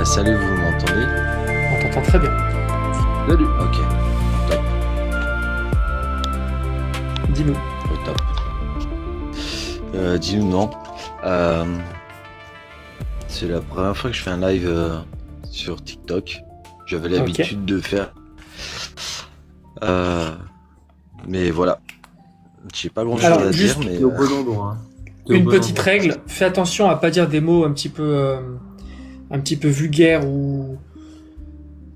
Salut, vous m'entendez? On t'entend très bien. Salut. Ok, top, Dis-nous. au top. Dis-nous non. Euh, c'est la première fois que je fais un live sur TikTok. J'avais l'habitude de faire. Mais voilà. J'ai pas grand chose Alors, à juste dire, mais. T'es au bon endroit. Une petite règle, fais attention à pas dire des mots un petit peu vulgaires ou...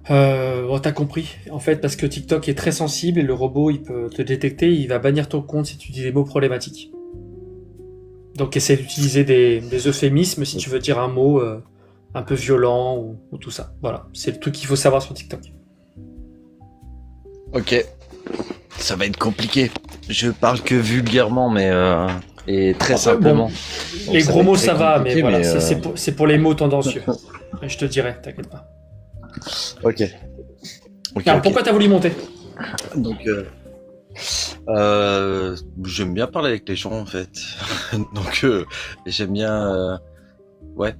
t'as compris, en fait, parce que TikTok est très sensible et le robot, il peut te détecter, il va bannir ton compte si tu dis des mots problématiques. Donc essaie d'utiliser des euphémismes si tu veux dire un mot un peu violent ou tout ça. Voilà, c'est le truc qu'il faut savoir sur TikTok. Ok. Ça va être compliqué. Je parle que vulgairement, mais et très simplement. Bon, les gros mots ça va, mais voilà, mais, c'est pour les mots tendancieux. Je te dirai, t'inquiète pas. Ok. Alors, pourquoi t'as voulu monter? Donc, j'aime bien parler avec les gens en fait. Donc, j'aime bien, ouais,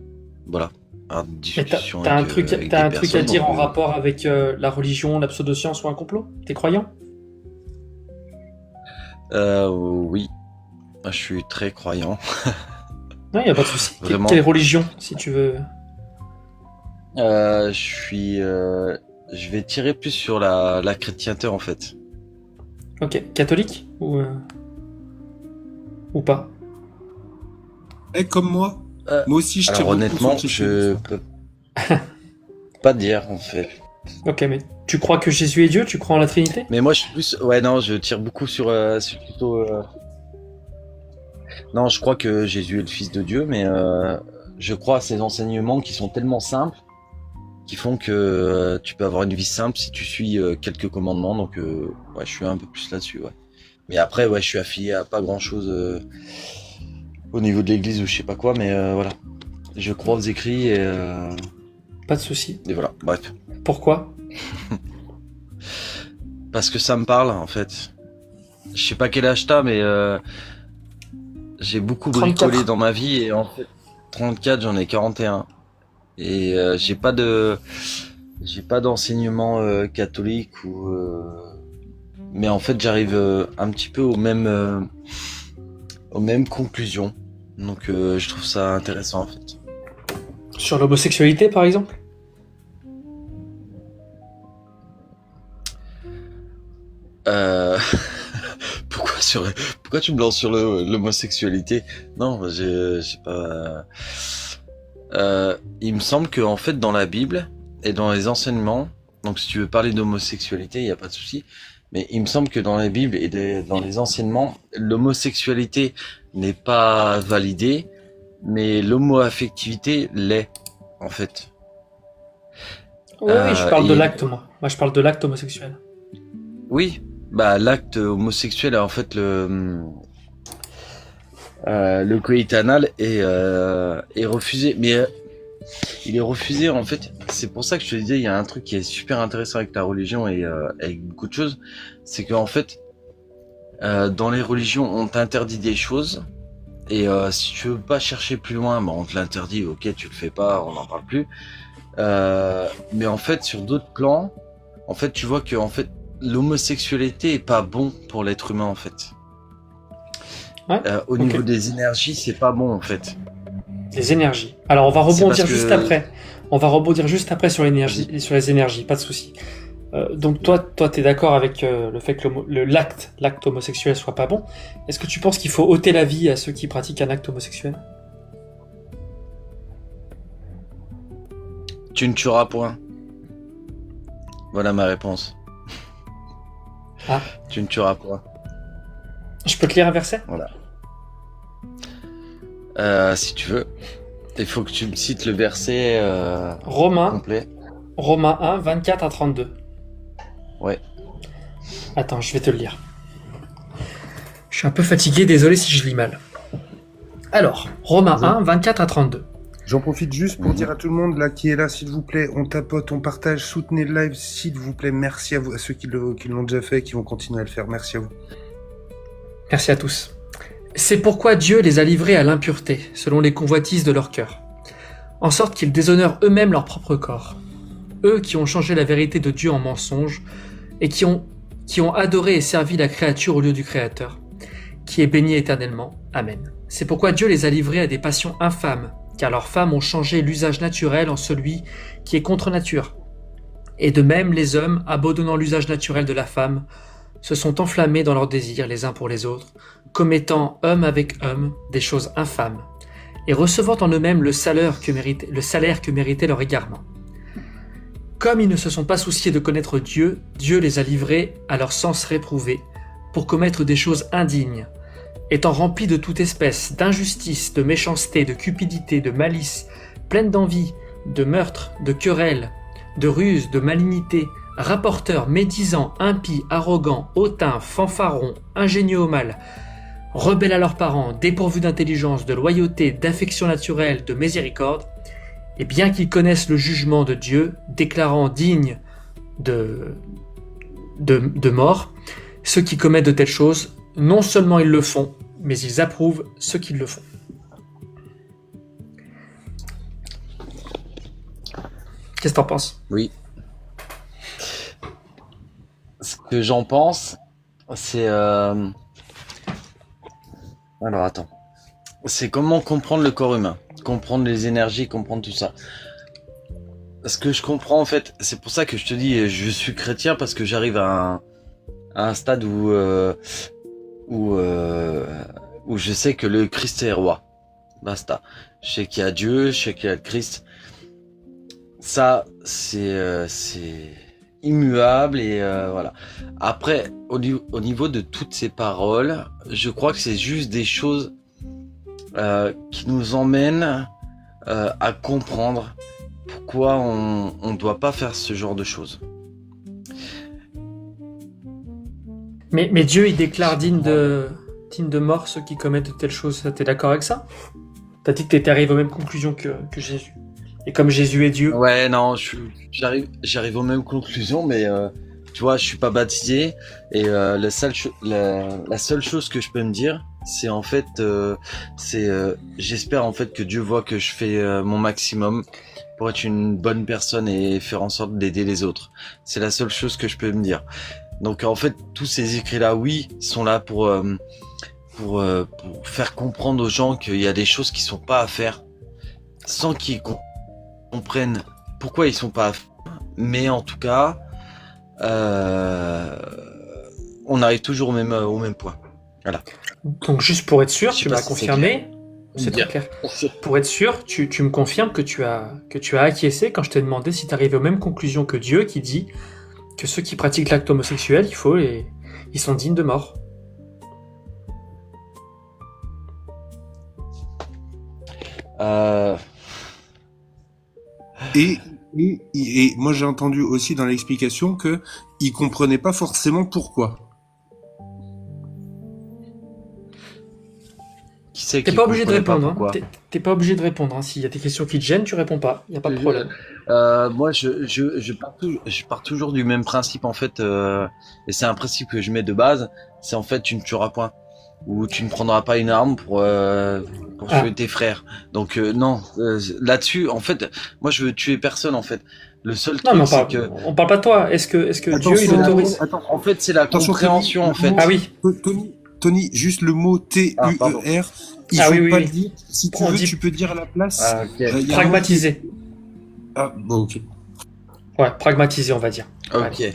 voilà, avoir une discussion. T'as un avec, truc, avec t'as des un truc à personnes, dire donc, en rapport avec la religion, la pseudoscience ou un complot? T'es croyant? Oui, je suis très croyant. Non, y a pas de souci. Vraiment. Quelle religion, si tu veux? Je vais tirer plus sur la chrétienté en fait. Ok, catholique ou pas? Comme moi. Moi aussi, je tire Alors beaucoup honnêtement, sur je peux pas dire en fait. Ok, mais tu crois que Jésus est Dieu? Tu crois en la Trinité? Mais moi, je suis plus. Ouais, non, je tire beaucoup sur plutôt. Non, je crois que Jésus est le Fils de Dieu, mais je crois à ces enseignements qui sont tellement simples, qui font que tu peux avoir une vie simple si tu suis quelques commandements. Donc, ouais, je suis un peu plus là-dessus, ouais. Mais après, ouais, je suis affilié à pas grand-chose au niveau de l'Église ou je sais pas quoi, mais voilà. Je crois aux écrits et Pas de souci. voilà. Bref. Pourquoi? Parce que ça me parle en fait. Je sais pas quel âge t'as, mais j'ai beaucoup 34. bricolé dans ma vie et en fait 34, j'en ai 41 et j'ai pas d'enseignement catholique ou mais en fait j'arrive un petit peu aux mêmes conclusions. Donc je trouve ça intéressant en fait. Sur l'homosexualité, par exemple? Pourquoi tu me lances sur l'homosexualité? Non, j'ai pas. Il me semble que en fait dans la Bible et dans les enseignements, donc si tu veux parler d'homosexualité, il y a pas de souci. Mais il me semble que dans la Bible et dans les enseignements, l'homosexualité n'est pas validée, mais l'homoaffectivité l'est en fait. Oui, je parle de et- l'acte, moi. Moi, je parle de l'acte homosexuel. Oui, bah l'acte homosexuel en fait le coït anal est refusé, mais il est refusé en fait. C'est pour ça que je te disais, il y a un truc qui est super intéressant avec la religion et avec beaucoup de choses, c'est qu'en fait dans les religions on t'interdit des choses Et si tu veux pas chercher plus loin, on te l'interdit, ok, tu le fais pas, on n'en parle plus. Mais en fait, sur d'autres plans, en fait, tu vois que en fait, l'homosexualité est pas bon pour l'être humain, en fait. Ouais. Au niveau des énergies, c'est pas bon, en fait. Les énergies. Alors, on va rebondir juste après. On va rebondir juste après sur l'énergie, sur les énergies, pas de souci. Donc toi, t'es d'accord avec le fait que l'acte homosexuel soit pas bon. Est-ce que tu penses qu'il faut ôter la vie à ceux qui pratiquent un acte homosexuel? Tu ne tueras point. Voilà ma réponse. Ah. Tu ne tueras point. Je peux te lire un verset? Voilà. Si tu veux. Il faut que tu me cites le verset complet. Romains 1, 24 à 32. Ouais. Attends, je vais te le lire. Je suis un peu fatigué, désolé si je lis mal. Alors, Romains 1, 24 à 32. J'en profite juste pour dire à tout le monde là qui est là, s'il vous plaît, on tapote, on partage, soutenez le live, s'il vous plaît. Merci à vous, à ceux qui l'ont déjà fait et qui vont continuer à le faire. Merci à vous. Merci à tous. C'est pourquoi Dieu les a livrés à l'impureté, selon les convoitises de leur cœur, en sorte qu'ils déshonorent eux-mêmes leur propre corps. Eux qui ont changé la vérité de Dieu en mensonge et qui ont adoré et servi la créature au lieu du Créateur, qui est béni éternellement. Amen. C'est pourquoi Dieu les a livrés à des passions infâmes, car leurs femmes ont changé l'usage naturel en celui qui est contre nature. Et de même, les hommes, abandonnant l'usage naturel de la femme, se sont enflammés dans leurs désirs les uns pour les autres, commettant homme avec homme des choses infâmes, et recevant en eux-mêmes le salaire que méritait leur égarement. Comme ils ne se sont pas souciés de connaître Dieu, Dieu les a livrés à leur sens réprouvé, pour commettre des choses indignes, étant remplis de toute espèce d'injustice, de méchanceté, de cupidité, de malice, pleines d'envie, de meurtre, de querelles, de ruse, de malignité, rapporteurs, médisants, impies, arrogants, hautains, fanfarons, ingénieux au mal, rebelles à leurs parents, dépourvus d'intelligence, de loyauté, d'affection naturelle, de miséricorde, et bien qu'ils connaissent le jugement de Dieu, déclarant dignes de mort, ceux qui commettent de telles choses, non seulement ils le font, mais ils approuvent ceux qui le font. Qu'est-ce que t'en penses? Oui. Ce que j'en pense, c'est... Alors attends. C'est comment comprendre le corps humain, comprendre les énergies, comprendre tout ça. Ce que je comprends en fait, c'est pour ça que je te dis, je suis chrétien parce que j'arrive à un stade où je sais que le Christ est roi. Basta. Je sais qu'il y a Dieu, je sais qu'il y a le Christ. Ça, c'est immuable et voilà. Après, au niveau de toutes ces paroles, je crois que c'est juste des choses qui nous emmènent à comprendre pourquoi on ne doit pas faire ce genre de choses. Mais Dieu, il déclare digne de mort ceux qui commettent de telles choses. T'es d'accord avec ça? T'as dit que t'étais arrivé aux mêmes conclusions que Jésus. Et comme Jésus est Dieu. Ouais, non, j'arrive aux mêmes conclusions, mais tu vois, je suis pas baptisé et la seule chose que je peux me dire, c'est en fait, j'espère en fait que Dieu voit que je fais mon maximum pour être une bonne personne et faire en sorte d'aider les autres. C'est la seule chose que je peux me dire. Donc en fait, tous ces écrits-là, oui, sont là pour faire comprendre aux gens qu'il y a des choses qui sont pas à faire, sans qu'ils comprennent pourquoi ils sont pas à faire. Mais en tout cas, on arrive toujours au même point. Voilà. Donc juste pour être sûr, tu m'as confirmé. C'est très clair. Pour être sûr, tu me confirmes que tu as acquiescé quand je t'ai demandé si tu arrivais aux mêmes conclusions que Dieu qui dit que ceux qui pratiquent l'acte homosexuel, ils sont dignes de mort. Et moi j'ai entendu aussi dans l'explication que ils comprenaient pas forcément pourquoi. T'es pas obligé de répondre. T'es pas obligé de répondre. S'il y a des questions qui te gênent, tu réponds pas. Il y a pas de problème. Moi, je pars toujours du même principe en fait, et c'est un principe que je mets de base. C'est en fait tu ne tueras point. où tu ne prendras pas une arme pour tuer tes frères. Donc non, là-dessus, en fait, moi je veux tuer personne en fait. Le seul Non, mais truc, c'est que on parle pas de toi. Est-ce que Attention, Dieu, il autorise? attends, en fait, c'est la attention, compréhension en fait. Tony, Ah oui. Tony, juste le mot pardon. TUER, il Ah faut oui, pas oui. le dire. Si tu On veux, dit- tu peux dire à la place. Ok. y a un mot Pragmatiser. Ah, bon, ok. Ouais, pragmatiser, on va dire. Ok. Ouais.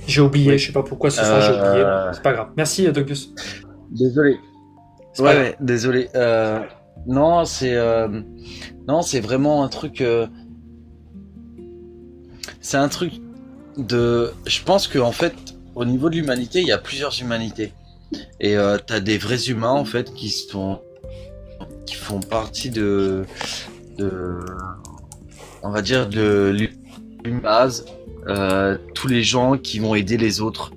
J'ai oublié, Oui. je sais pas pourquoi ce soir j'ai oublié. C'est pas grave. Merci, Dogus. Désolé. C'est pas grave. Ouais, désolé. Non, c'est vraiment un truc. C'est un truc de. Je pense que en fait, au niveau de l'humanité, il y a plusieurs humanités. Et t'as des vrais humains en fait qui font partie on va dire de l'humain base. Tous les gens qui vont aider les autres.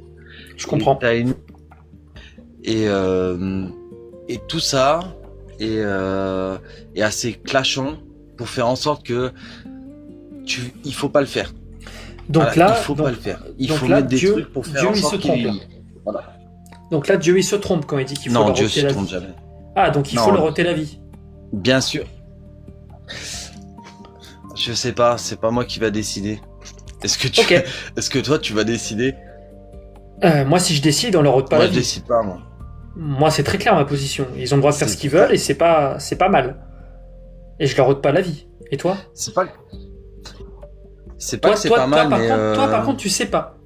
Je comprends. Et tout ça est assez clashant pour faire en sorte que il faut pas le faire. Donc Voilà, là, il faut pas le faire. Il donc faut là, mettre des Dieu- trucs pour faire Dieu, en il sorte se trompe, là. Voilà. donc là, Dieu il se trompe quand il dit qu'il faut Non, leur Dieu ôter se la trompe vie. jamais. Ah, donc il Non. faut leur ôter la vie. Bien sûr. Je sais pas, c'est pas moi qui va décider. Ok. Est-ce que toi tu vas décider? Moi, si je décide, on leur ôte pas Moi la je vie. décide pas moi. Moi, c'est très clair ma position. Ils ont le droit de faire C'est ce qu'ils clair. veulent et c'est pas mal. Et je leur ôte pas la vie. Et toi? C'est pas que c'est pas mal, mais toi, par contre, tu sais pas.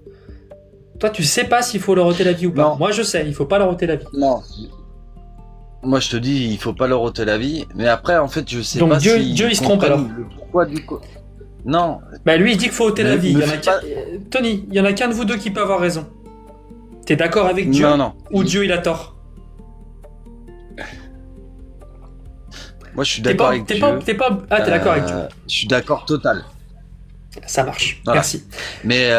Toi, tu sais pas s'il faut leur ôter la vie ou pas. Non. Moi, je sais, il faut pas leur ôter la vie. non. Moi je te dis, il faut pas leur ôter la vie, mais après en fait je sais Donc pas Dieu- si Dieu, il ils se trompe, comprennent alors. le pourquoi du coup. Non, Bah, lui, il dit qu'il faut ôter la Ne- vie. ne Il y en a fais qu'un- pas- Tony, il y en a qu'un de vous deux qui peut avoir raison. T'es d'accord avec Dieu non. ou Dieu, il a tort? Moi je suis T'es d'accord pas, avec t'es Dieu. pas, t'es pas... Ah, t'es d'accord avec Dieu. Je suis d'accord total. Ça marche. Voilà. Merci. Mais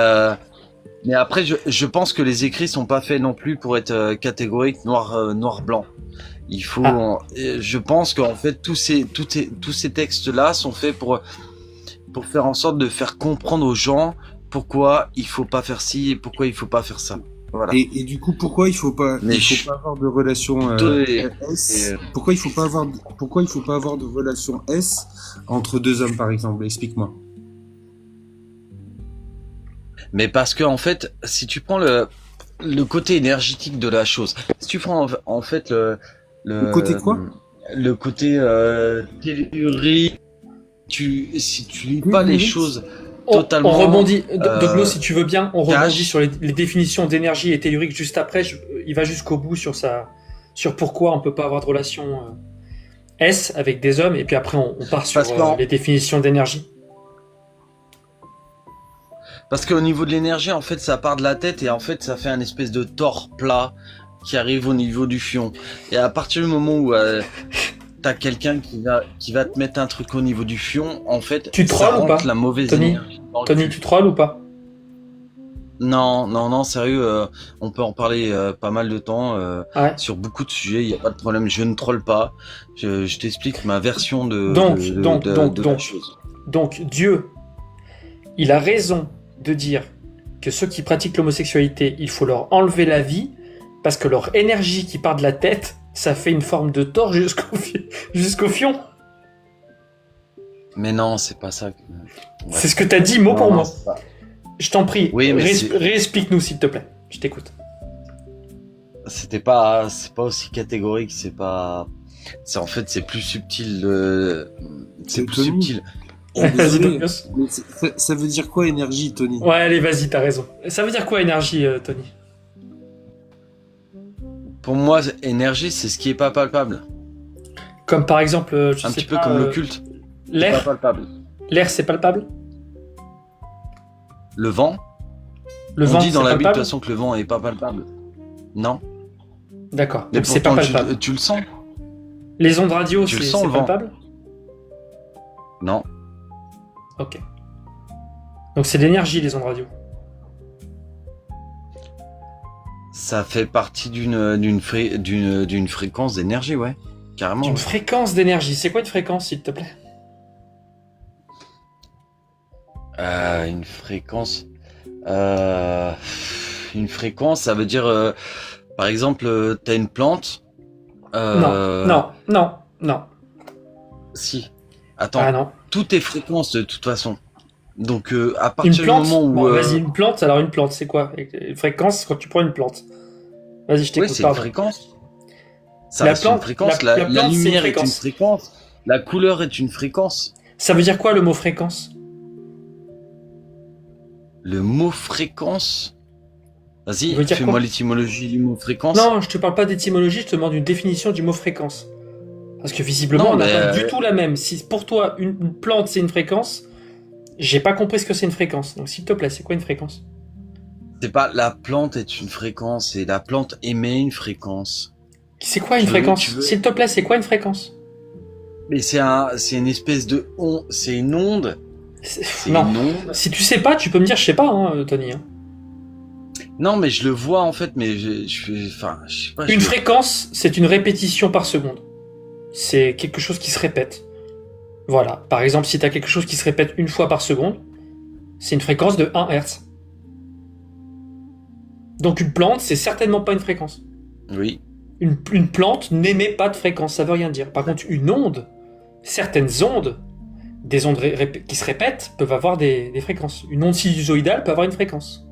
après, je pense que les écrits sont pas faits non plus pour être catégoriques noir-blanc. Il faut, je pense qu'en fait tous ces textes-là sont faits pour faire en sorte de faire comprendre aux gens pourquoi il faut pas faire ci et pourquoi il faut pas faire ça. Voilà. Et du coup, pourquoi il faut pas avoir de relation S Pourquoi il faut pas avoir de relation S entre deux hommes, par exemple? Explique-moi. Mais parce que en fait, si tu prends le côté énergétique de la chose, si tu prends en fait Le côté quoi? Le côté tellurique, si tu lis pas les choses totalement. On rebondit. Doglo, si tu veux bien, on rebondit cash. sur les définitions d'énergie et tellurique juste après. Il va jusqu'au bout sur pourquoi on peut pas avoir de relation S avec des hommes et puis après on part sur Parce que les définitions d'énergie. Parce qu'au niveau de l'énergie, en fait, ça part de la tête et en fait, ça fait un espèce de tore plat qui arrive au niveau du fion. Et à partir du moment où t'as quelqu'un qui va te mettre un truc au niveau du fion, en fait, Tu ça trolles ou rentre pas, la mauvaise Tony énergie. dans le Tony, cul. tu trolles ou pas? Non, sérieux, on peut en parler pas mal de temps Ouais. sur beaucoup de sujets, il n'y a pas de problème, je ne troll pas. Je t'explique ma version de la chose. Donc Dieu, il a raison de dire que ceux qui pratiquent l'homosexualité, il faut leur enlever la vie parce que leur énergie qui part de la tête, ça fait une forme de tort jusqu'au fion. Mais non, c'est pas ça. C'est ce que t'as dit mot pour mot. c'est pas- Je t'en prie, Oui, mais réexplique-nous s'il te plaît. Je t'écoute. c'est pas aussi catégorique, en fait c'est plus subtil. C'est plus Tony. subtil. Vas-y, Désolé, Douglas. mais ça veut dire quoi énergie, Tony? Ouais, allez, vas-y, t'as raison. Ça veut dire quoi énergie, Tony? Pour moi, énergie, c'est ce qui est pas palpable. Comme par exemple, je Un sais petit peu pas, comme l'occulte. C'est pas l'air. palpable. L'air, c'est palpable. Le vent. Le On vent, dit dans c'est la Bible de toute palpable. façon que le vent est pas palpable. Non. D'accord. Mais Donc c'est pas pourtant, palpable. tu le sens. Les ondes radio, tu le c'est sens, le vent. palpable. Non. Ok. Donc c'est l'énergie, les ondes radio. Ça fait partie d'une fréquence d'énergie, ouais. Carrément. Une ouais. fréquence d'énergie. C'est quoi une fréquence, s'il te plaît? Une fréquence. Une fréquence, ça veut dire, par exemple, t'as une plante Non. Si. Attends, Ah non. tout est fréquence de toute façon. Donc à Une partir du plante? moment où... Bon, vas-y, une plante, alors une plante, c'est quoi? Une fréquence quand tu prends une plante. Vas-y, je Oui, t'écoute, c'est une pardon. fréquence. Ça La reste une plante, fréquence. la La plante, c'est une lumière est une fréquence. fréquence. La couleur est une fréquence. Ça veut dire quoi le mot fréquence? Le mot fréquence... Il Vas-y, veut dire fais-moi quoi? l'étymologie du mot fréquence. Non, je te parle pas d'étymologie, je te demande une définition du mot fréquence. Parce que visiblement, Non, on n'a mais, pas du tout la même. Si pour toi, une plante, c'est une fréquence, j'ai pas compris ce que c'est une fréquence. Donc s'il te plaît, c'est quoi une fréquence? c'est pas la plante est une fréquence et la plante émet une fréquence. C'est quoi une Tu veux- fréquence? tu veux- S'il te plaît, c'est quoi une fréquence? Mais c'est une espèce de c'est une onde. C'est Non. une onde. Si tu sais pas, tu peux me dire je sais pas, hein, Tony. Hein. Non, mais je le vois en fait, mais je fais, enfin, je sais pas. Une fréquence, c'est une répétition par seconde. C'est quelque chose qui se répète. Voilà. Par exemple, si tu as quelque chose qui se répète une fois par seconde, c'est une fréquence de 1 Hz. Donc une plante, c'est certainement pas une fréquence. Oui. Une plante n'émet pas de fréquence, ça veut rien dire. Par contre, une onde, certaines ondes, des ondes qui se répètent, peuvent avoir des fréquences. Une onde sinusoïdale peut avoir une fréquence.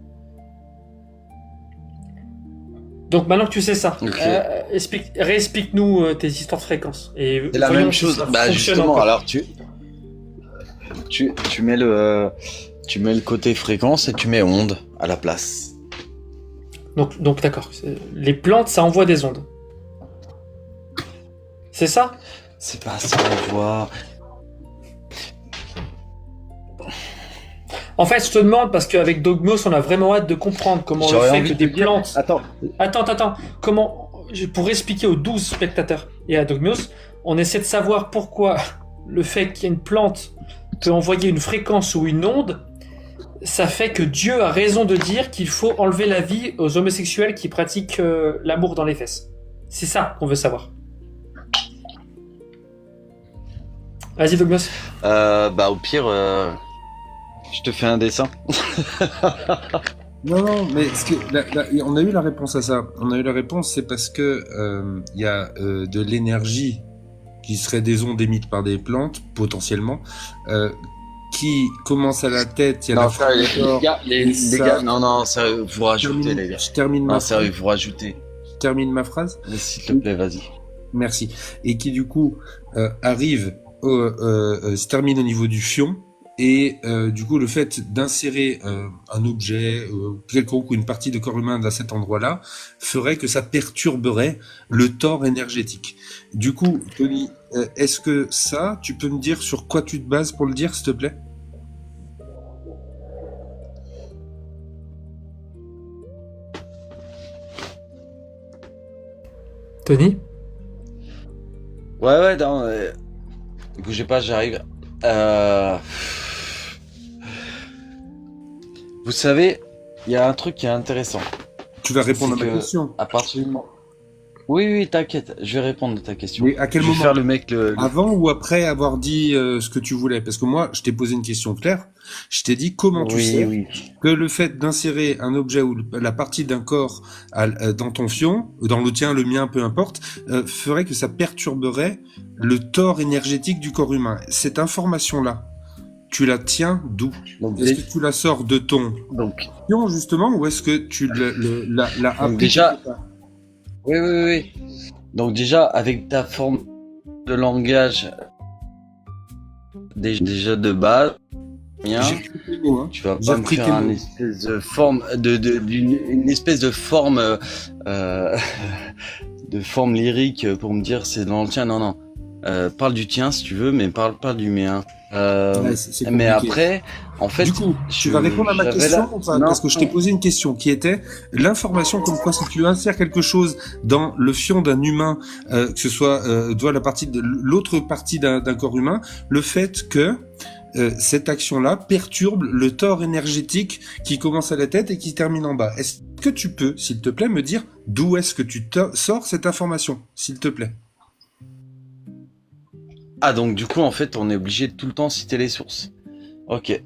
Donc maintenant que tu sais ça, Ok. réexplique-nous tes histoires de fréquences. Et C'est la voyons même si chose. ça Bah fonctionne justement, encore. alors tu mets le côté fréquence et tu mets onde à la place. Donc d'accord. Les plantes, ça envoie des ondes. C'est ça? C'est pas ça, on voit. En fait, je te demande parce qu'avec Dogmos, on a vraiment hâte de comprendre comment le J'aurais fait envie que de des te dire- plantes... Attends. Attends. Comment... Pour expliquer aux 12 spectateurs et à Dogmos, on essaie de savoir pourquoi le fait qu'il y ait une plante peut envoyer une fréquence ou une onde, ça fait que Dieu a raison de dire qu'il faut enlever la vie aux homosexuels qui pratiquent l'amour dans les fesses. C'est ça qu'on veut savoir. Vas-y, Dogmos. Bah au pire, je te fais un dessin. Non, mais on a eu la réponse à ça. On a eu la réponse, c'est parce que il y a de l'énergie qui serait des ondes émises par des plantes, potentiellement, qui commence à la tête. Il y a Non, la frère, les ça- gars, non, sérieux, vous rajoutez, les gars. Je termine Non, ma sérieux, phrase. vous rajoutez. Je termine ma phrase. Mais s'il te plaît, vas-y. Merci. Et qui du coup se termine au niveau du fion. Et du coup, le fait d'insérer un objet quelconque ou une partie de corps humain à cet endroit-là ferait que ça perturberait le tore énergétique. Du coup, Tony, est-ce que ça, tu peux me dire sur quoi tu te bases pour le dire, s'il te plaît? Tony? Ouais, non, bougez pas, j'arrive. Vous savez, il y a un truc qui est intéressant. Tu vas répondre C'est à ma que- question. À partir du moment... Oui, t'inquiète, je vais répondre à ta question. Mais à quel je vais moment? faire le mec Avant ou après avoir dit ce que tu voulais? Parce que moi, je t'ai posé une question claire. Je t'ai dit comment tu sais Oui. que le fait d'insérer un objet ou la partie d'un corps dans ton fion, dans le tien, le mien, peu importe, ferait que ça perturberait le tore énergétique du corps humain. Cette information-là, tu la tiens d'où? Donc, Est-ce que tu la sors de ton donc, fion, justement, ou est-ce que tu l'as appris déjà- quelque part? oui. Donc déjà, avec ta forme de langage, déjà de base, bien, J'ai pris tes mots, hein. tu vas J'ai pas me repris faire tes une mots. espèce de forme une espèce de forme de forme lyrique pour me dire c'est dans le tien. Non. Parle du tien si tu veux, mais parle pas du mien. Ouais, c'est Mais compliqué. après, en fait, Du coup, tu vas répondre à ma j'avais question la- ou pas? Non. Parce que je t'ai posé une question qui était l'information comme quoi si tu insères quelque chose dans le fion d'un humain, que ce soit la partie de l'autre partie d'un corps humain, le fait que cette action-là perturbe le tore énergétique qui commence à la tête et qui termine en bas. Est-ce que tu peux, s'il te plaît, me dire d'où est-ce que tu sors cette information, s'il te plaît? Ah, donc du coup, en fait, on est obligé de tout le temps citer les sources. Ok.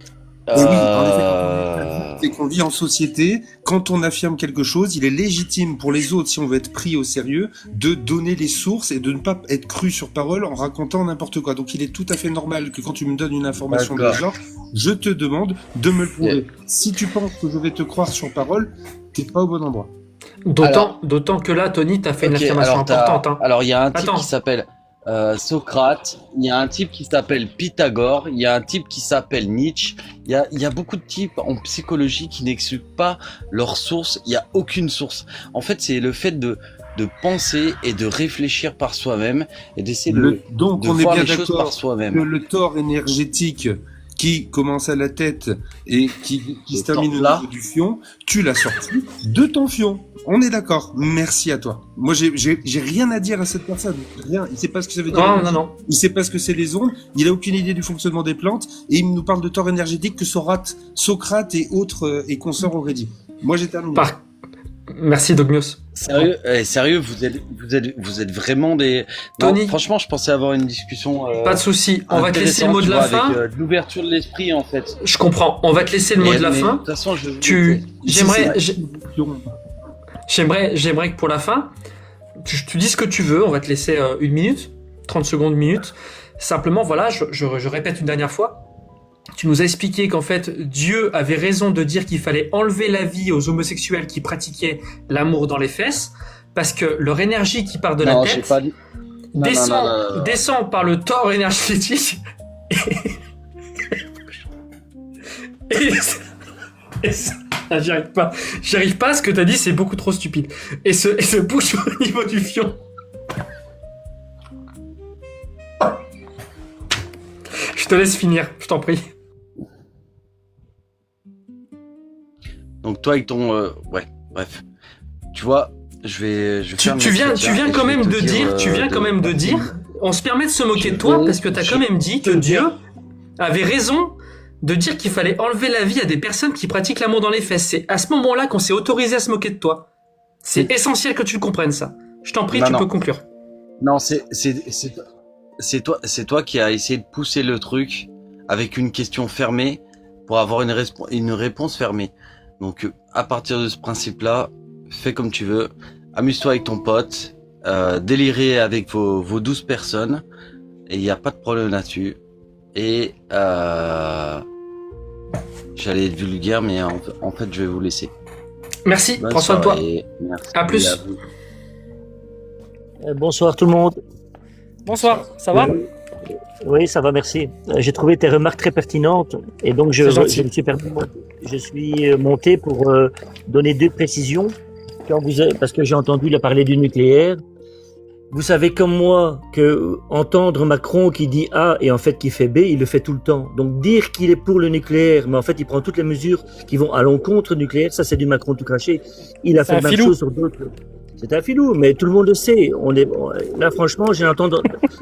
Et oui, en effet, c'est qu'on vit en société. Quand on affirme quelque chose, il est légitime pour les autres, si on veut être pris au sérieux, de donner les sources et de ne pas être cru sur parole en racontant n'importe quoi. Donc il est tout à fait normal que quand tu me donnes une information de genre, je te demande de me le prouver. Si tu penses que je vais te croire sur parole, t'es pas au bon endroit. D'autant que là, Tony, t'as fait une affirmation importante. Hein. Alors il y a un type qui s'appelle Socrate, il y a un type qui s'appelle Pythagore, il y a un type qui s'appelle Nietzsche, il y a beaucoup de types en psychologie qui n'expliquent pas leur source, il n'y a aucune source. En fait, c'est le fait de penser et de réfléchir par soi-même et d'essayer de voir les choses par soi-même. Que le tort énergétique qui commence à la tête et qui se termine au niveau du fion, tu l'as sorti de ton fion. On est d'accord. Merci à toi. Moi, j'ai rien à dire à cette personne. Rien. Il sait pas ce que ça veut dire. Non. Il sait pas ce que c'est les ondes. Il a aucune idée du fonctionnement des plantes et il nous parle de tort énergétique que Socrate et autres et consorts auraient dit. Moi, j'ai terminé. Merci Dogmios. Sérieux, vous êtes vraiment des. Tony, non, franchement, je pensais avoir une discussion. Pas de souci. On va te laisser le mot de la fin. Avec l'ouverture de l'esprit, en fait. Je comprends. On va te laisser le mot de la fin. De toute façon, J'aimerais que pour la fin, tu dis ce que tu veux. On va te laisser 1 minute, 30 secondes, 1 minute. Simplement, voilà, je répète une dernière fois. Tu nous as expliqué qu'en fait, Dieu avait raison de dire qu'il fallait enlever la vie aux homosexuels qui pratiquaient l'amour dans les fesses, parce que leur énergie qui part de la tête descend par le tort énergétique. Et ça, j'arrive pas. Ce que t'as dit, c'est beaucoup trop stupide. Et se bouche au niveau du fion. Je te laisse finir, je t'en prie. Donc toi avec ton bref. Tu vois, je vais faire tu viens quand même de dire, on se permet de se moquer de toi parce que t'as quand même dit que Dieu avait raison de dire qu'il fallait enlever la vie à des personnes qui pratiquent l'amour dans les fesses. C'est à ce moment-là qu'on s'est autorisé à se moquer de toi. C'est essentiel que tu le comprennes, ça. Je t'en prie, tu peux conclure. Non, c'est toi qui as essayé de pousser le truc avec une question fermée pour avoir une réponse fermée. Donc, à partir de ce principe-là, fais comme tu veux, amuse-toi avec ton pote, délirez avec vos 12 personnes, et il n'y a pas de problème là-dessus. Et j'allais être vulgaire, mais en fait, je vais vous laisser. Merci, prends soin de toi. Merci à plus. Bonsoir tout le monde. Bonsoir, ça va? Oui, ça va, merci. J'ai trouvé tes remarques très pertinentes et donc je suis monté pour donner 2 précisions parce que j'ai entendu parler du nucléaire. Vous savez comme moi que entendre Macron qui dit A et en fait qui fait B, il le fait tout le temps. Donc dire qu'il est pour le nucléaire, mais en fait il prend toutes les mesures qui vont à l'encontre du nucléaire, ça c'est du Macron tout craché. Il a fait la même chose sur d'autres. C'est un filou, mais tout le monde le sait. Là, franchement, j'ai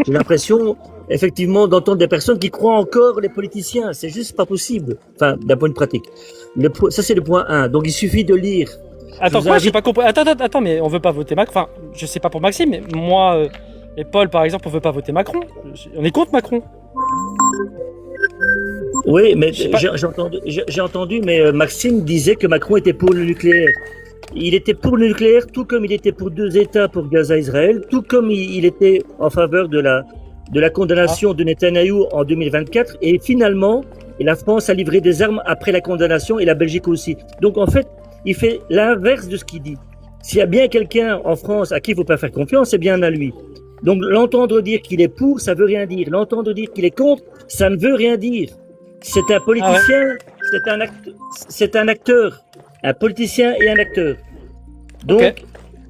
l'impression, effectivement, d'entendre des personnes qui croient encore les politiciens. C'est juste pas possible. Enfin, d'un point de pratique. Ça, c'est le point 1. Donc, il suffit de lire. Attends, quoi, j'ai pas compris. Attends, mais on veut pas voter Macron. Enfin, je sais pas pour Maxime, mais moi et Paul, par exemple, on veut pas voter Macron. On est contre Macron. Oui, mais j'ai entendu, mais Maxime disait que Macron était pour le nucléaire. Il était pour le nucléaire, tout comme il était pour 2 États pour Gaza et Israël, tout comme il était en faveur de la condamnation de Netanyahou en 2024. Et finalement, la France a livré des armes après la condamnation et la Belgique aussi. Donc en fait, il fait l'inverse de ce qu'il dit. S'il y a bien quelqu'un en France à qui il ne faut pas faire confiance, c'est bien à lui. Donc l'entendre dire qu'il est pour, ça veut rien dire. L'entendre dire qu'il est contre, ça ne veut rien dire. C'est un politicien, c'est un acteur. Un politicien et un acteur.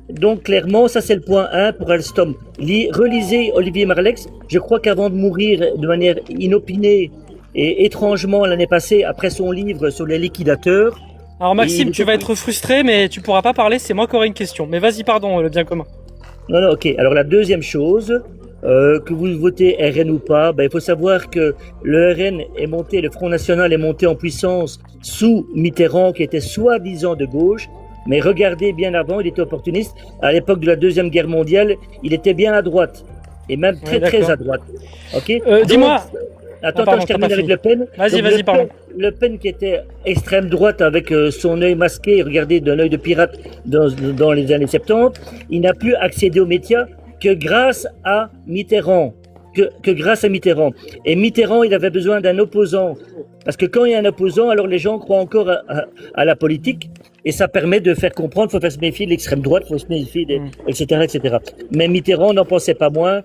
Donc clairement, ça c'est le point 1 pour Alstom. Relisez Olivier Marleix. Je crois qu'avant de mourir de manière inopinée et étrangement l'année passée, après son livre sur les liquidateurs... Alors Maxime, tu vas être frustré, mais tu pourras pas parler, c'est moi qui aurai une question. Mais vas-y, pardon, le bien commun. Non, ok. Alors la deuxième chose, que vous votez RN ou pas, il faut savoir que le RN est monté, le Front National est monté en puissance sous Mitterrand, qui était soi-disant de gauche, mais regardez bien avant, il était opportuniste. À l'époque de la Deuxième Guerre mondiale, il était bien à droite, et même très à droite. Ok. Dis-moi, Attends, pardon, je t'as termine pas avec fini. Le Pen. Vas-y, Donc, vas-y, pardon. Le Pen qui était extrême droite avec son œil masqué, regardez, d'un œil de pirate dans les années 70, il n'a pu accéder aux médias que grâce à Mitterrand. Que grâce à Mitterrand. Et Mitterrand, il avait besoin d'un opposant. Parce que quand il y a un opposant, alors les gens croient encore à la politique. Et ça permet de faire comprendre, il faut se méfier de l'extrême droite, il faut se méfier, etc., etc. Mais Mitterrand n'en pensait pas moins.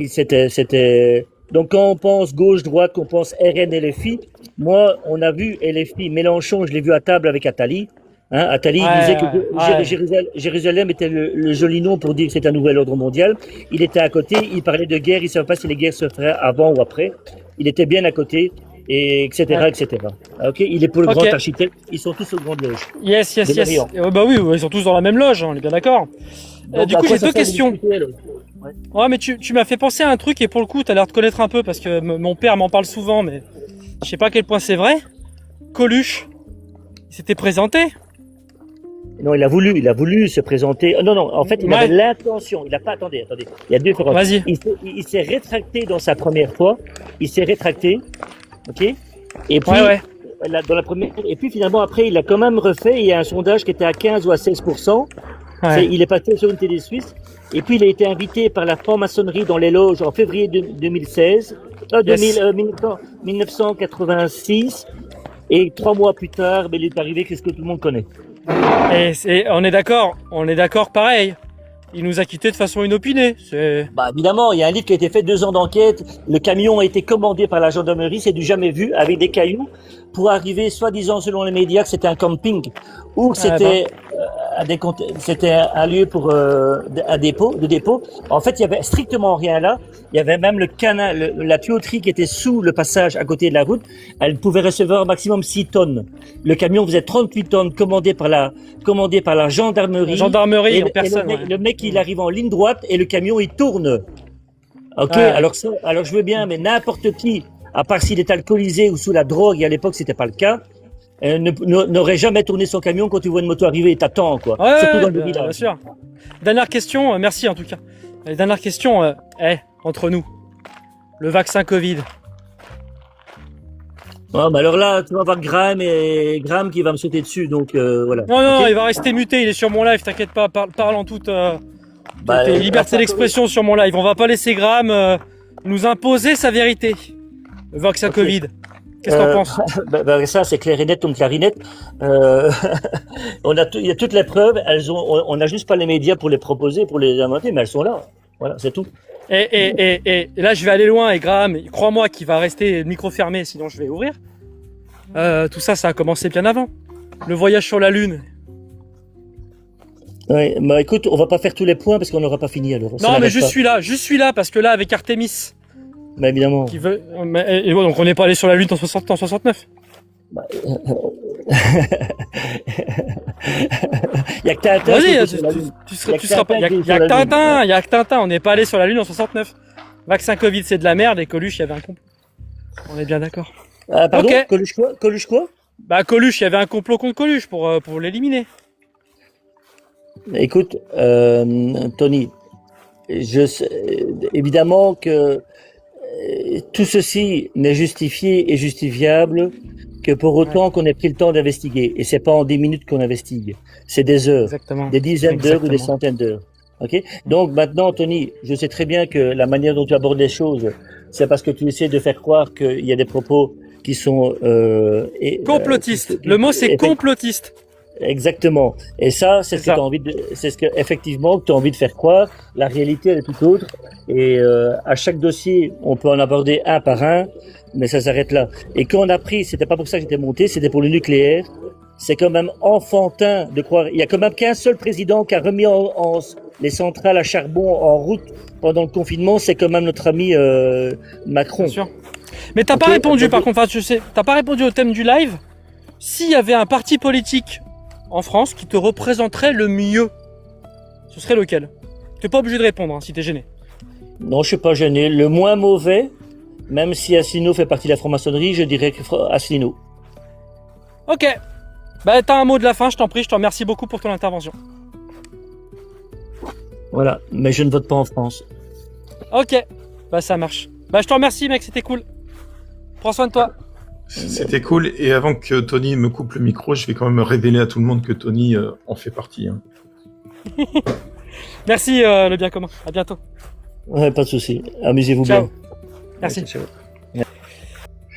C'était. Donc quand on pense gauche-droite, qu'on pense RN et LFI, moi, on a vu LFI, Mélenchon, je l'ai vu à table avec Attali. Hein, Attali disait que Jérusalem était le joli nom pour dire que c'est un nouvel ordre mondial. Il était à côté, il parlait de guerre, il ne savait pas si les guerres se feraient avant ou après. Il était bien à côté, et etc., etc. Ok, il est pour le grand architecte, ils sont tous aux grandes loges. Yes. Bah oui, ils sont tous dans la même loge, on est bien d'accord. Du coup, j'ai deux questions. Ouais, mais tu m'as fait penser à un truc, et pour le coup, tu as l'air de connaître un peu, parce que mon père m'en parle souvent, mais je sais pas à quel point c'est vrai. Coluche, il s'était présenté. Non, il a voulu se présenter. Non, en fait, il avait l'intention. Il n'a pas. Attendez. Il y a deux différences. Vas-y. Il s'est rétracté dans sa première fois. Il s'est rétracté. Ok. Et puis, dans la première. Et puis finalement, après, il a quand même refait. Il y a un sondage qui était à 15 ou à 16%. Ouais. Il est passé sur une télé suisse. Et puis, il a été invité par la franc-maçonnerie dans les loges en février 2016. 1986. Et 3 mois plus tard, il est arrivé qu'est-ce que tout le monde connaît. Et on est d'accord pareil. Il nous a quittés de façon inopinée. Bah évidemment, il y a un livre qui a été fait, 2 ans d'enquête. Le camion a été commandé par la gendarmerie, c'est du jamais vu, avec des cailloux, pour arriver, soi-disant selon les médias, que c'était un camping ou que c'était c'était un lieu pour un dépôt. En fait, il y avait strictement rien là. Il y avait même le canal, la tuyauterie qui était sous le passage à côté de la route. Elle pouvait recevoir au maximum 6 tonnes. Le camion faisait 38 tonnes, commandé par la gendarmerie. La gendarmerie en personne. Le mec, il arrive en ligne droite et le camion, il tourne. Ok, alors je veux bien, mais n'importe qui, à part s'il est alcoolisé ou sous la drogue, et à l'époque c'était pas le cas, n'aurait jamais tourné son camion quand tu vois une moto arriver et t'attends, quoi. Surtout dans le village. Bien sûr. Dernière question, merci en tout cas. Dernière question, entre nous, le vaccin Covid. Bah alors là, tu vas voir Graham qui va me sauter dessus, donc voilà. Non, il va rester muté, il est sur mon live, t'inquiète pas, parle en toute liberté d'expression sur mon live. On va pas laisser Graham nous imposer sa vérité. Le vaccin Covid. Qu'est-ce que t'en penses? Ça, c'est clair et net comme clarinette. Il y a toutes les preuves. On n'a juste pas les médias pour les proposer, pour les inventer, mais elles sont là. Voilà, c'est tout. Et là, je vais aller loin. Et Graham, crois-moi qu'il va rester le micro fermé, sinon je vais ouvrir. Tout ça a commencé bien avant. Le voyage sur la Lune. Ouais, bah écoute, on va pas faire tous les points parce qu'on n'aura pas fini alors. Non, mais je suis là parce que là, avec Artemis. Bah évidemment. Et donc on n'est pas allé sur la Lune en 69. Bah, il y a que Tintin. Vas-y, il y a que Tintin. On n'est pas allé sur la Lune en 69. Vaccin Covid, c'est de la merde et Coluche, il y avait un complot. On est bien d'accord. Pardon, okay. Coluche quoi? Bah Coluche, il y avait un complot contre Coluche pour l'éliminer. Écoute, Tony, je sais évidemment que tout ceci n'est justifié et justifiable que pour autant qu'on ait pris le temps d'investiguer. Et c'est pas en 10 minutes qu'on investigue. C'est des heures. Exactement. Des dizaines d'heures ou des centaines d'heures. Ok? Donc maintenant, Tony, je sais très bien que la manière dont tu abordes les choses, c'est parce que tu essaies de faire croire qu'il y a des propos qui sont complotistes. Le mot c'est complotiste. Exactement. Et ça, c'est ce que effectivement que tu as envie de faire croire. La réalité, elle est tout autre. Et à chaque dossier, on peut en aborder un par un, mais ça s'arrête là. Et quand on a pris, c'était pas pour ça que j'étais monté, c'était pour le nucléaire. C'est quand même enfantin de croire. Il y a quand même qu'un seul président qui a remis les centrales à charbon en route pendant le confinement. C'est quand même notre ami Macron. Bien sûr. Mais t'as pas répondu, par contre. Enfin, t'as pas répondu au thème du live. S'il y avait un parti politique en France qui te représenterait le mieux, ce serait lequel? T'es pas obligé de répondre si t'es gêné. Non, je suis pas gêné. Le moins mauvais, même si Asselineau fait partie de la franc-maçonnerie, je dirais que Asselineau. Ok. Bah t'as un mot de la fin, je t'en prie, je te remercie beaucoup pour ton intervention. Voilà, mais je ne vote pas en France. Ok, bah ça marche. Bah je te remercie mec, c'était cool. Prends soin de toi. C'était cool. Et avant que Tony me coupe le micro, je vais quand même révéler à tout le monde que Tony en fait partie. Hein. Merci le bien commun. À bientôt. Ouais, pas de souci. Amusez-vous Ciao. bien. Merci. Ciao.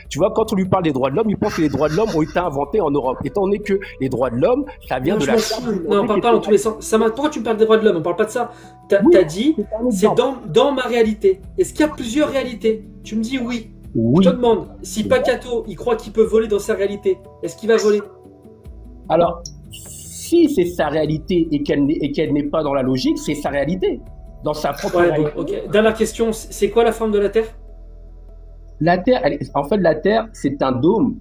Tu vois, quand on lui parle des droits de l'homme, il pense que les droits de l'homme ont été inventés en Europe. Étant donné que les droits de l'homme, ça vient de la... Non, on parle pas dans tous les sens. Pourquoi tu me parles des droits de l'homme? On parle pas de ça. T'as dit, c'est dans ma réalité. Est-ce qu'il y a plusieurs réalités? Tu me dis oui. Oui. Je te demande, si Pacato, il croit qu'il peut voler dans sa réalité, est-ce qu'il va voler? Alors, si c'est sa réalité et qu'elle n'est pas dans la logique, c'est sa réalité. Dans sa propre réalité. Bon, ok. Dernière question, c'est quoi la forme de la Terre? La Terre, en fait, la Terre, c'est un dôme,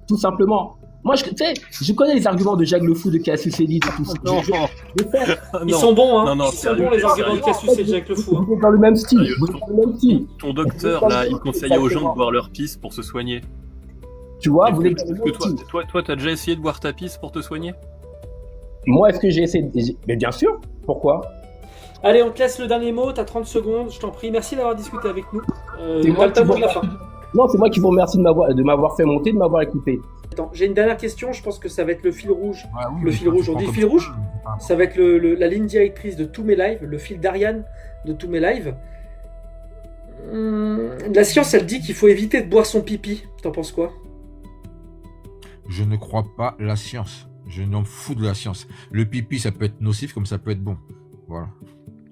tout simplement. Moi, je connais les arguments de Jacques Le Fou, de Cassius Belli, tout ça. Ils sont bons, hein. Non, non, Ils sont bons, les arguments de Cassius et de Jacques Le Fou. Vous êtes dans le même style. Vous êtes dans le même style. Ton docteur, là, il conseillait aux gens de boire leur pisse pour se soigner. Tu vois, vous êtes dans le Est-ce même que style. toi, t'as déjà essayé de boire ta pisse pour te soigner? Moi, est-ce que j'ai essayé Mais bien sûr. Pourquoi? Allez, on te laisse le dernier mot, t'as 30 secondes, je t'en prie. Merci d'avoir discuté avec nous. C'est moi T'as le qui mot de la fin. Non, c'est moi qui vous remercie de m'avoir fait monter, de m'avoir écouté. Attends, j'ai une dernière question, je pense que ça va être le fil rouge. Le fil rouge, on dit fil rouge? Ça va être la ligne directrice de tous mes lives, le fil d'Ariane de tous mes lives. La science, elle dit qu'il faut éviter de boire son pipi. T'en penses quoi? Je ne crois pas la science. Je n'en fous de la science. Le pipi, ça peut être nocif comme ça peut être bon. Voilà.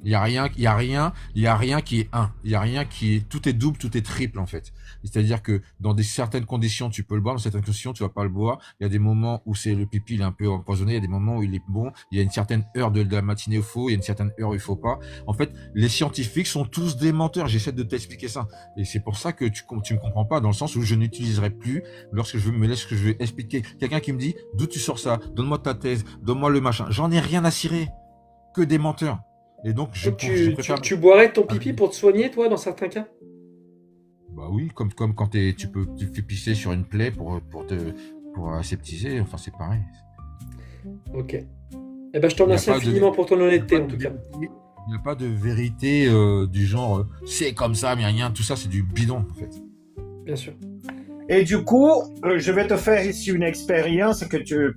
Il y a rien qui est un. Il y a rien qui est, tout est double, tout est triple, en fait. C'est-à-dire que dans certaines conditions, tu peux le boire, dans certaines conditions, tu vas pas le boire. Il y a des moments où le pipi, il est un peu empoisonné. Il y a des moments où il est bon. Il y a une certaine heure de la matinée où il faut. Il y a une certaine heure où il faut pas. En fait, les scientifiques sont tous des menteurs. J'essaie de t'expliquer ça. Et c'est pour ça que tu me comprends pas, dans le sens où je n'utiliserai plus lorsque je me laisse que je vais expliquer. Quelqu'un qui me dit, d'où tu sors ça? Donne-moi ta thèse. Donne-moi le machin. J'en ai rien à cirer. Que des menteurs. Et donc, tu boirais ton pipi pour te soigner, toi, dans certains cas? Bah oui, comme quand tu fais pisser sur une plaie pour aseptiser, enfin c'est pareil. Ok. Eh ben je te remercie infiniment pour ton honnêteté en tout cas. Il n'y a pas de vérité du genre c'est comme ça, mais rien, tout ça c'est du bidon en fait. Bien sûr. Et du coup, je vais te faire ici une expérience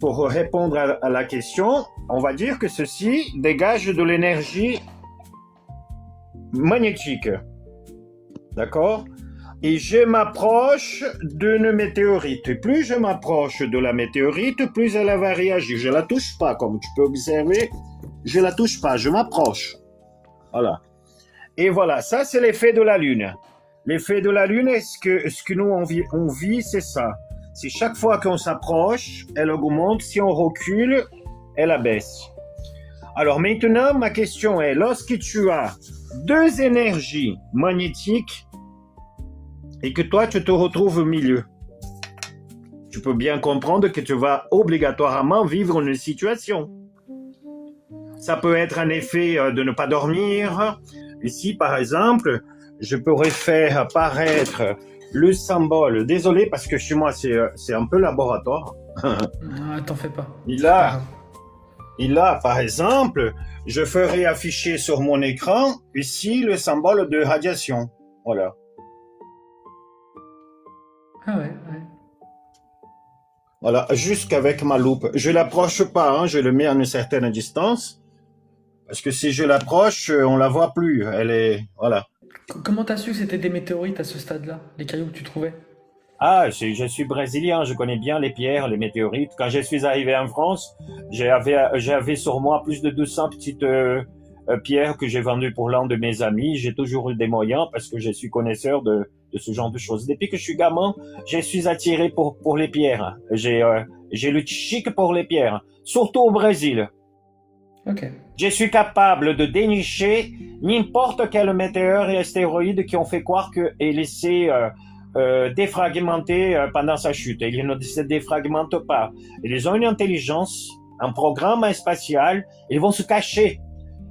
pour répondre à la question. On va dire que ceci dégage de l'énergie magnétique. D'accord? Et je m'approche d'une météorite. Et plus je m'approche de la météorite, plus elle va réagir. Je la touche pas, comme tu peux observer. Je la touche pas, je m'approche. Voilà. Et voilà, ça c'est l'effet de la Lune. L'effet de la Lune, ce que nous on vit, c'est ça. C'est chaque fois qu'on s'approche, elle augmente. Si on recule, elle abaisse. Alors maintenant, ma question est, lorsque tu as deux énergies magnétiques et que toi, tu te retrouves au milieu, tu peux bien comprendre que tu vas obligatoirement vivre une situation. Ça peut être un effet de ne pas dormir. Ici, par exemple, je pourrais faire apparaître le symbole. Désolé, parce que chez moi, c'est un peu laboratoire. Ah, t'en fais pas. Il a, par exemple, je ferai afficher sur mon écran, ici, le symbole de radiation. Voilà. Ah ouais. Voilà, jusqu'avec ma loupe. Je l'approche pas, hein, je le mets à une certaine distance. Parce que si je l'approche, on la voit plus. Elle est... Voilà. Comment t'as su que c'était des météorites à ce stade-là, les cailloux que tu trouvais? Ah, je suis brésilien, je connais bien les pierres, les météorites. Quand je suis arrivé en France, j'avais sur moi plus de 200 petites pierres que j'ai vendues pour l'un de mes amis. J'ai toujours eu des moyens parce que je suis connaisseur de ce genre de choses. Depuis que je suis gamin, je suis attiré pour les pierres. J'ai le chic pour les pierres, surtout au Brésil. Ok. Je suis capable de dénicher n'importe quelle météore et astéroïde qui ont fait croire qu'elle laissé défragmenter pendant sa chute. Ils ne se défragmentent pas. Ils ont une intelligence, un programme spatial. Ils vont se cacher.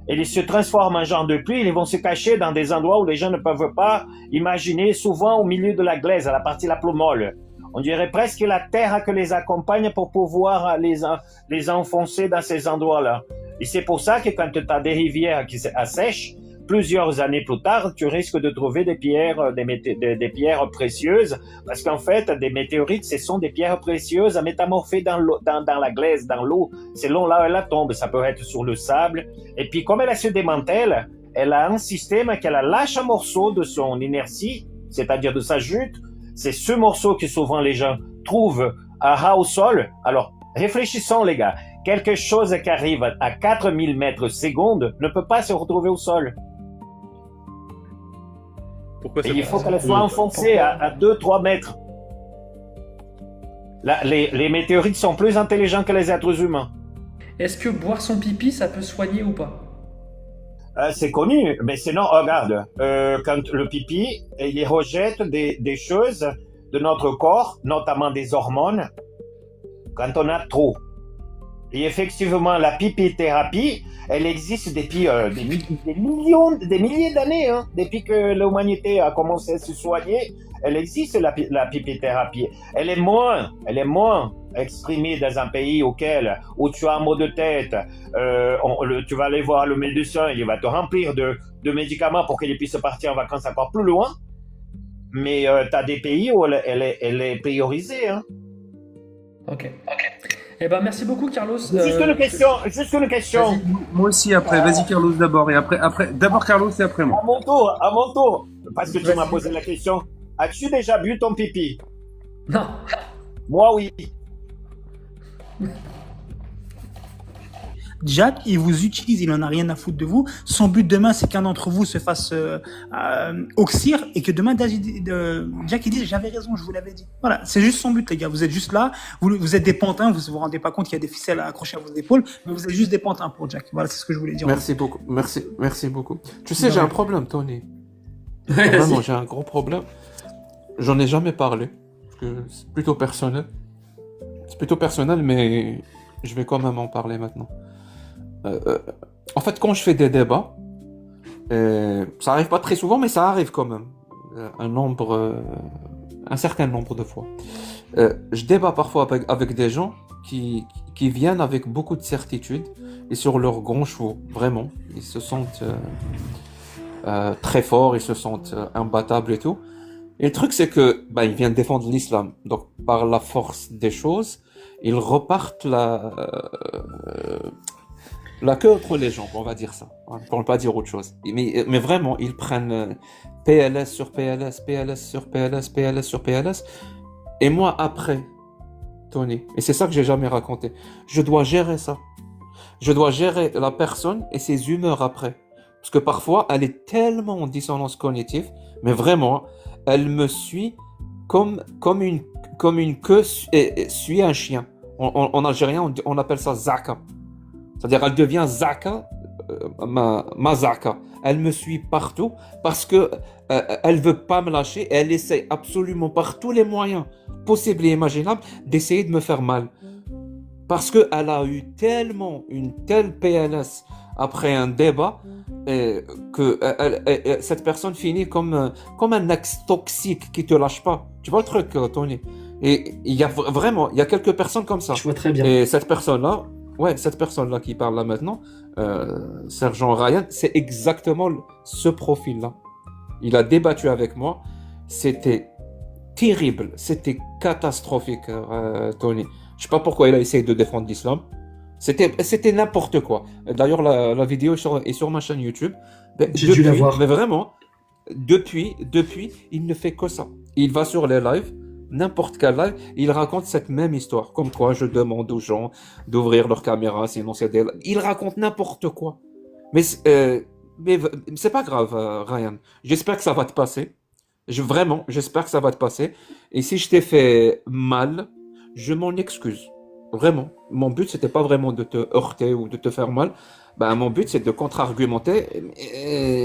Ils se transforment en gens de pluie. Ils vont se cacher dans des endroits où les gens ne peuvent pas imaginer, souvent au milieu de la glaise, à la partie la plus molle. On dirait presque la terre que les accompagne pour pouvoir les enfoncer dans ces endroits-là. Et c'est pour ça que quand tu as des rivières qui s'assèchent, plusieurs années plus tard, tu risques de trouver des pierres, des pierres précieuses, parce qu'en fait, des météorites, ce sont des pierres précieuses à métamorpher dans la glaise, dans l'eau, selon là où elle tombe. Ça peut être sur le sable. Et puis, comme elle se démantèle, elle a un système qu'elle lâche un morceau de son inertie, c'est-à-dire de sa chute. C'est ce morceau que souvent les gens trouvent à ras au sol. Alors, réfléchissons, les gars. Quelque chose qui arrive à 4000 mètres secondes ne peut pas se retrouver au sol. Pourquoi Et il faut qu'elle soit enfoncée à 2-3 mètres. Les météorites sont plus intelligents que les êtres humains. Est-ce que boire son pipi, ça peut soigner ou pas? C'est connu, mais sinon, regarde, quand le pipi, il rejette des choses de notre corps, notamment des hormones, quand on a trop. Et effectivement, la pipithérapie, elle existe depuis des milliers d'années, hein. Depuis que l'humanité a commencé à se soigner, elle existe la pipithérapie. Elle est moins exprimée dans un pays où tu as un mot de tête, tu vas aller voir le médecin, il va te remplir de médicaments pour qu'il puisse partir en vacances encore plus loin. Mais tu as des pays où elle est priorisée, hein. Ok. Eh ben, merci beaucoup, Carlos. Juste une question. Moi aussi, après. Vas-y, Carlos, d'abord. Et après, d'abord Carlos et après moi. À mon tour. Parce que tu m'as posé la question. As-tu déjà bu ton pipi? Non. Moi, oui. Jack, il vous utilise, il en a rien à foutre de vous. Son but demain, c'est qu'un d'entre vous se fasse oxyre et que demain, Jack, il dit, j'avais raison, je vous l'avais dit. Voilà, c'est juste son but, les gars. Vous êtes juste là, vous êtes des pantins, vous vous rendez pas compte qu'il y a des ficelles accrochées à vos épaules, mais vous êtes juste des pantins pour Jack. Voilà, c'est ce que je voulais dire. Merci beaucoup, merci beaucoup. Tu sais, j'ai un problème, Tony. Vraiment, j'ai un gros problème. J'en ai jamais parlé, parce que c'est plutôt personnel. C'est plutôt personnel, mais je vais quand même en parler maintenant. En fait, quand je fais des débats, ça arrive pas très souvent, mais ça arrive quand même. Un certain nombre de fois. Je débat parfois avec des gens qui viennent avec beaucoup de certitude et sur leurs grands chevaux, vraiment. Ils se sentent très forts, ils se sentent imbattables et tout. Et le truc, c'est que ils viennent défendre l'islam. Donc, par la force des choses, ils repartent la queue entre les jambes, on va dire ça, pour ne pas dire autre chose. Mais vraiment, ils prennent PLS sur PLS, PLS sur PLS, PLS sur PLS. Et moi, après, Tony, et c'est ça que j'ai jamais raconté, je dois gérer ça. Je dois gérer la personne et ses humeurs après. Parce que parfois, elle est tellement en dissonance cognitive, mais vraiment, elle me suit comme une queue suit un chien. En algérien, on appelle ça zaka. C'est-à-dire, elle devient Zaka, ma Zaka. Elle me suit partout parce que elle veut pas me lâcher et elle essaie absolument par tous les moyens possibles et imaginables d'essayer de me faire mal. Parce que elle a eu une telle PLS après un débat que cette personne finit comme un ex toxique qui te lâche pas. Tu vois le truc, Tony? Et il y a quelques personnes comme ça. Je vois très bien. Et cette personne-là qui parle là maintenant, Sergent Ryan, c'est exactement ce profil-là. Il a débattu avec moi. C'était terrible, c'était catastrophique, Tony. Je sais pas pourquoi il a essayé de défendre l'islam. C'était n'importe quoi. D'ailleurs, la vidéo est sur ma chaîne YouTube. J'ai dû la voir. Mais vraiment, depuis, il ne fait que ça. Il va sur les lives. N'importe quel live, il raconte cette même histoire. Comme quoi, je demande aux gens d'ouvrir leur caméra, sinon c'est des... Il raconte n'importe quoi. Mais c'est pas grave, Ryan. J'espère que ça va te passer. Vraiment, j'espère que ça va te passer. Et si je t'ai fait mal, je m'en excuse. Vraiment. Mon but, c'était pas vraiment de te heurter ou de te faire mal. Mon but, c'est de contre-argumenter.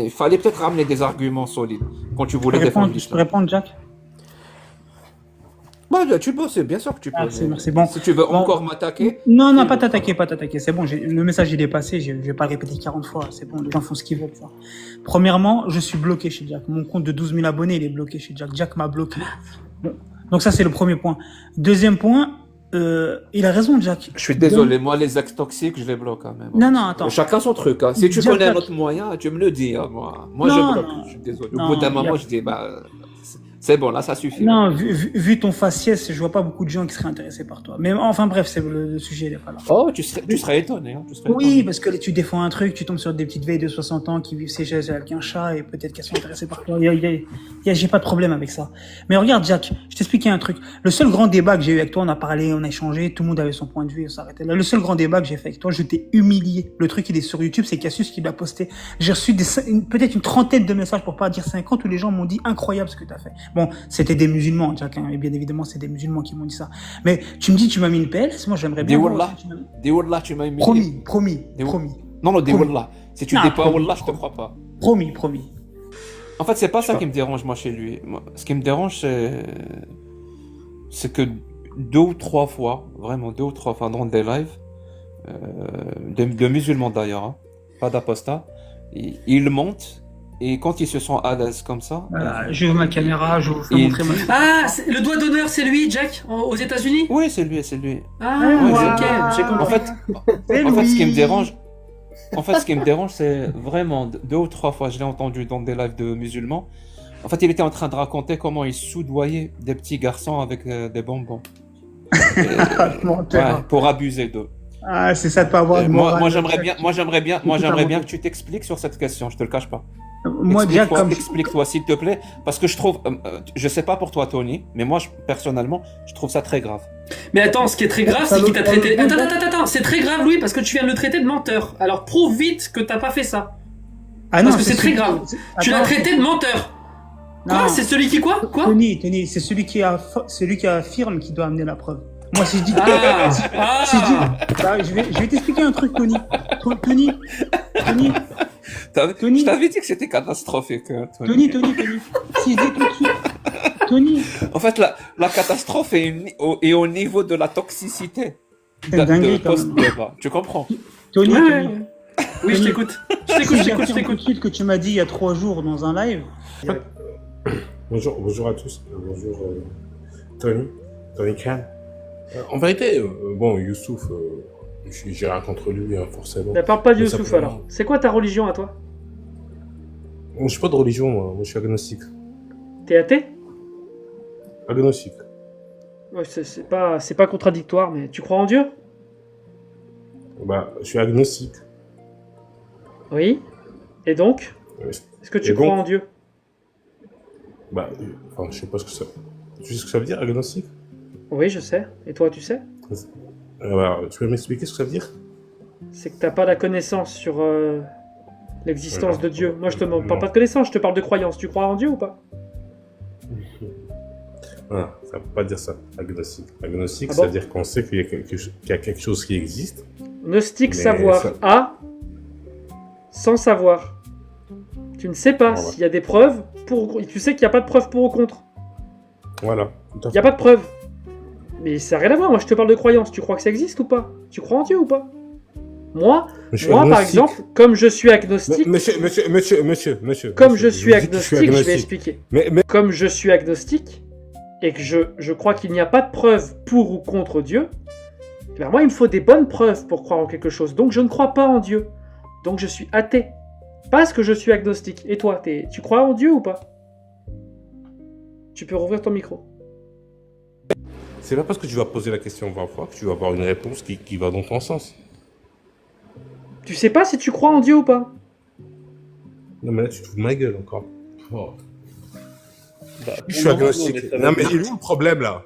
Il fallait peut-être ramener des arguments solides quand tu voulais défendre l'islam. Je peux répondre, Jack? Tu peux, c'est bien sûr que tu peux. Merci. Bon. Si tu veux encore m'attaquer. Non, pas t'attaquer. C'est bon, le message il est passé, je vais pas le répéter 40 fois. C'est bon, les gens font ce qu'ils veulent. Ça. Premièrement, je suis bloqué chez Jack. Mon compte de 12 000 abonnés, il est bloqué chez Jack. Jack m'a bloqué. Bon. Donc ça, c'est le premier point. Deuxième point, il a raison, Jack. Je suis désolé, moi, les ex toxiques, je les bloque quand même. Non, attends. Chacun son truc. Hein. Si tu Jack, connais un Jack. autre moyen, tu me le dis. Hein, moi, Non, je bloque. non. Je suis désolé. Non, Au bout d'un y a- moment, je dis, c'est bon, là, ça suffit. Non, vu ton faciès, je vois pas beaucoup de gens qui seraient intéressés par toi. Mais enfin bref, c'est le sujet, il est pas là. Oh, tu serais étonné. Hein, tu serais Oui, étonné. parce que tu défends un truc, tu tombes sur des petites vieilles de 60 ans qui vivent chez elles avec un chat et peut-être qu'elles sont intéressées par toi. J'ai pas de problème avec ça. Mais regarde, Jack, je t'expliquais un truc. Le seul grand débat que j'ai eu avec toi, on a parlé, on a échangé, tout le monde avait son point de vue, on s'arrêtait là. Le seul grand débat que j'ai fait avec toi, je t'ai humilié. Le truc, il est sur YouTube, c'est Cassius qui l'a posté. J'ai reçu peut-être une trentaine de messages, pour pas dire 50, où les gens m'ont dit incroyable ce que t'as fait. Bon, c'était des musulmans, Jack, hein, et bien évidemment, c'est des musulmans qui m'ont dit ça. Mais tu me dis, tu m'as mis une PLS, moi j'aimerais bien. Dis voir Wallah. aussi, tu m'as mis- Dis Wallah, tu m'as humilié. Promis. Non, dis Promis. Wallah. Si tu Non, dis pas promis. Wallah, je te crois pas. Promis. En fait, c'est pas ça qui me dérange, moi, chez lui. Moi, ce qui me dérange, c'est que 2 ou 3 fois, vraiment 2 ou 3 fois dans des lives, de musulmans d'ailleurs, hein, pas d'apostats, ils montent, et quand ils se sentent à l'aise comme ça, J'ouvre ma caméra, je vous fais Il montrer ma... Ah, le doigt d'honneur, c'est lui, Jack, aux États-Unis? oui, c'est lui. Ah, Ouais, ok, j'ai compris. En fait, ce qui me dérange, c'est vraiment 2 ou 3 fois, je l'ai entendu dans des lives de musulmans. En fait, il était en train de raconter comment il soudoyait des petits garçons avec des bonbons. Menteur. Ouais, pour abuser d'eux. Ah, c'est ça de pas avoir de Moi, morale. j'aimerais bien que tu t'expliques sur cette question, je te le cache pas. Moi, Jack, Explique-toi, s'il te plaît, parce que je trouve, je sais pas pour toi, Tony, mais moi, personnellement, je trouve ça très grave. Mais attends, ce qui est très grave, c'est qu'il t'a traité... Attends, c'est très grave, Louis, parce que tu viens de le traiter de menteur. Alors prouve vite que t'as pas fait ça. Parce que c'est très grave. Tu l'as traité de menteur. Quoi? C'est celui qui quoi? Tony, c'est celui qui affirme qu'il doit amener la preuve. Moi, si je dis... Ah. si je dis... Bah, je vais t'expliquer un truc, Tony. Tony. Je t'avais dit que c'était catastrophique. Tony. Si je dis tout de suite... Tony. En fait, la catastrophe est au niveau de la toxicité. C'est dingue, quand même. post-débat. Tu comprends? Tony. Oui, je t'écoute. Je t'écoute. Tout que tu m'as dit il y a 3 jours dans un live. Bonjour à tous. Bonjour Tony Khan. En vérité, bon, Youssouf, j'ai rien contre lui, hein, forcément. Ne parle pas de Mais Youssouf simplement- alors. C'est quoi ta religion à toi? Je suis pas de religion, moi je suis agnostique. T'es athée? Agnostique. Ouais, c'est pas contradictoire, mais tu crois en Dieu? Bah, je suis agnostique. Oui. Et donc? Est-ce que tu Et crois donc en Dieu? Bah, enfin, je sais pas ce que ça... Tu sais ce que ça veut dire, agnostique? Oui, je sais. Et toi, tu sais? Alors, tu peux m'expliquer ce que ça veut dire? C'est que t'as pas la connaissance sur l'existence de Dieu. Moi, je te parle Non. pas de connaissance, je te parle de croyance. Tu crois en Dieu ou pas? Ah, ça veut pas dire ça, agnostique. Agnostique, Ah bon? ça veut dire qu'on sait qu'il y a quelque chose qui existe. Gnostique, Mais savoir. ça- A, sans savoir. Tu ne sais pas Voilà. s'il y a des preuves pour ou contre. Tu sais qu'il n'y a pas de preuves pour ou contre. Voilà. tout à Il n'y a fait. pas de preuves. Mais ça n'a rien à voir. Moi, je te parle de croyance. Tu crois que ça existe ou pas? Tu crois en Dieu ou pas? Moi, Je suis par agnostique. exemple, comme je suis agnostique. Comme je suis agnostique, je vais expliquer. Comme je suis agnostique, et que je crois qu'il n'y a pas de preuves pour ou contre Dieu, eh ben moi, il me faut des bonnes preuves pour croire en quelque chose. Donc, je ne crois pas en Dieu. Donc, je suis athée. Parce que je suis agnostique. Et toi, tu crois en Dieu ou pas? Tu peux rouvrir ton micro. C'est pas parce que tu vas poser la question 20 fois que tu vas avoir une réponse qui va dans ton sens. Tu sais pas si tu crois en Dieu ou pas? Non, mais là, tu te fous de ma gueule encore. Oh. Bah, Je suis agnostique. Non, mais il est où le problème là?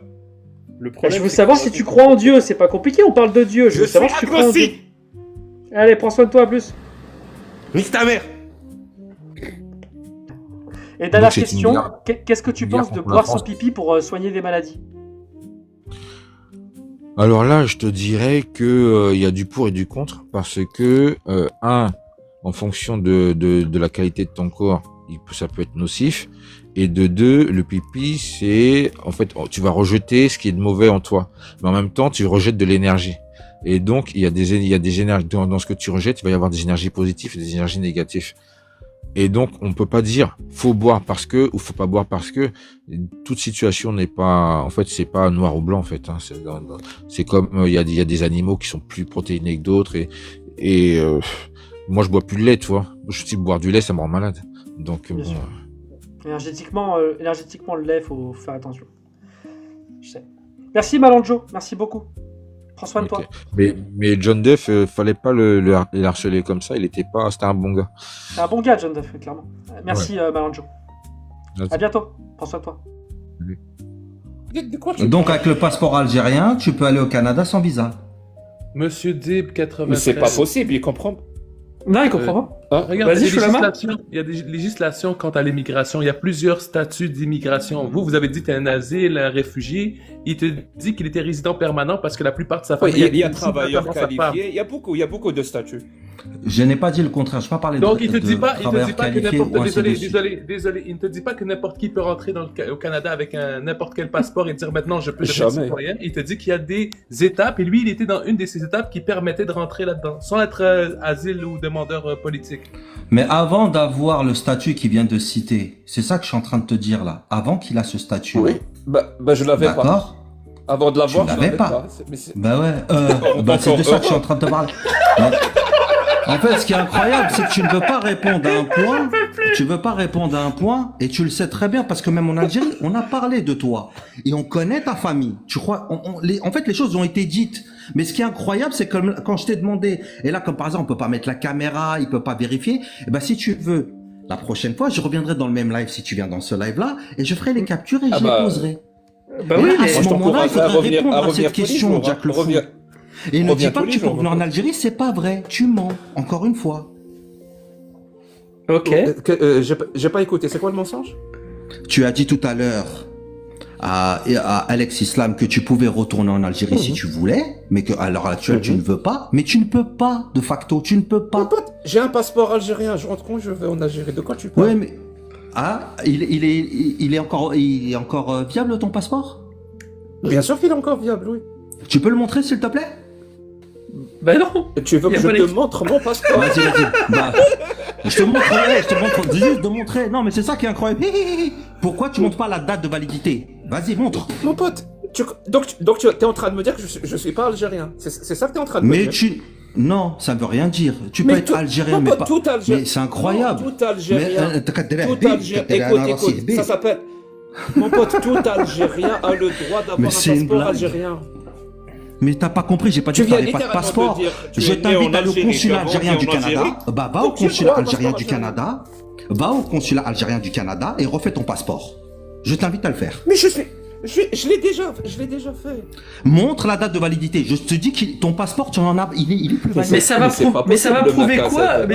Le Ben, je veux savoir si tu crois en Dieu. C'est pas compliqué, on parle de Dieu. Je veux savoir si tu crois en Dieu. Allez, prends soin de toi, à plus. Nique ta mère! Et dernière Donc, c'est une question, guerre- qu'est-ce que tu une guerre penses de contre la boire son France. pipi pour soigner des maladies? Alors là, je te dirais que il y a du pour et du contre parce que en fonction de la qualité de ton corps, ça peut être nocif. Et de 2, le pipi, c'est en fait tu vas rejeter ce qui est de mauvais en toi, mais en même temps tu rejettes de l'énergie. Et donc il y a des énergies dans ce que tu rejettes, il va y avoir des énergies positives et des énergies négatives. Et donc, on peut pas dire faut boire parce que ou faut pas boire parce que. Toute situation n'est pas, en fait, c'est pas noir ou blanc en fait. Hein. C'est comme il y a des animaux qui sont plus protéinés que d'autres et moi je bois plus de lait, tu vois. Je dis boire du lait, ça me rend malade. Donc bon. Énergétiquement, le lait, faut faire attention. Je sais. Merci Malandjo, merci beaucoup. Prends soin de toi. Mais John Duff, fallait pas le harceler comme ça. C'était un bon gars. C'est un bon gars, John Duff, clairement. Merci Malandjo. Merci. À bientôt. Prends soin de toi. Donc avec le passeport algérien, tu peux aller au Canada sans visa. Monsieur Dib 93. Mais c'est pas possible, il comprend. Non, il comprend pas. Regarde, Vas-y, je fais la main. il y a des législations quant à l'immigration. Il y a plusieurs statuts d'immigration. Vous avez dit que tu es un asile, un réfugié. Il te dit qu'il était résident permanent parce que la plupart de sa famille... il y a travailleur qualifié. Il y a beaucoup de statuts. Je n'ai pas dit le contraire. Je n'ai pas parlé Donc, de il te dit pas travailleur que qualifié n'importe... ou ainsi de suite. Désolé. Il ne te dit pas que n'importe qui peut rentrer au Canada avec n'importe quel passeport et dire maintenant je peux devenir citoyen. Il te dit qu'il y a des étapes et lui, il était dans une de ces étapes qui permettait de rentrer là-dedans sans être asile ou demandeur politique. Mais avant d'avoir le statut qu'il vient de citer, c'est ça que je suis en train de te dire là. Avant qu'il a ce statut. Oui. Je l'avais pas. D'accord. Avant de l'avoir, je l'avais pas. Bah ouais. C'est de ça que je suis en train de te parler. En fait, ce qui est incroyable, c'est que tu ne veux pas répondre à un point. Tu veux pas répondre à un point, et tu le sais très bien parce que même en Algérie, on a parlé de toi et on connaît ta famille. Tu crois en fait, les choses ont été dites. Mais ce qui est incroyable, c'est que quand je t'ai demandé, et là, comme par exemple, on peut pas mettre la caméra, il peut pas vérifier. Et ben, si tu veux, la prochaine fois, je reviendrai dans le même live si tu viens dans ce live-là, et je ferai les captures et je les poserai. Bah oui, à ce moment-là, il faudrait répondre à cette tous les question, jours, Jack le Fou. Et ne dis pas que tu peux revenir en Algérie, c'est pas vrai. Tu mens, encore une fois. Ok. J'ai pas écouté, c'est quoi le mensonge? Tu as dit tout à l'heure à Alex Islam que tu pouvais retourner en Algérie si tu voulais, mais qu'à l'heure actuelle tu ne veux pas. Mais tu ne peux pas, de facto, tu ne peux pas. Mon pote, j'ai un passeport algérien, je rentre quand je vais en Algérie. De quoi tu parles? Ouais, mais il est encore viable ton passeport? Bien sûr qu'il est encore viable, oui. Tu peux le montrer s'il te plaît? Ben non. Tu veux que je te montre mon passeport? Vas-y. Bah, je te montre, juste de montrer. Non, mais c'est ça qui est incroyable. Pourquoi tu montres pas la date de validité? Vas-y, montre. Mon pote, donc tu es en train de me dire que je suis pas algérien. C'est ça que tu es en train de me dire. Non, ça veut rien dire. Tu peux être algérien, mais pas... Mais c'est incroyable. Tout algérien. Écoute, ça s'appelle... Mon pote, tout algérien a le droit d'avoir un passeport algérien. Mais t'as pas compris, j'ai pas dit que t'avais pas de passeport. Je t'invite à le consulat algérien du Canada. Bah, va au consulat algérien du Canada. Va au consulat algérien du Canada et refais ton passeport. Je t'invite à le faire. Mais je l'ai déjà fait. Montre la date de validité. Je te dis que ton passeport, tu en as, il est plus valide. Mais ça va prouver quoi?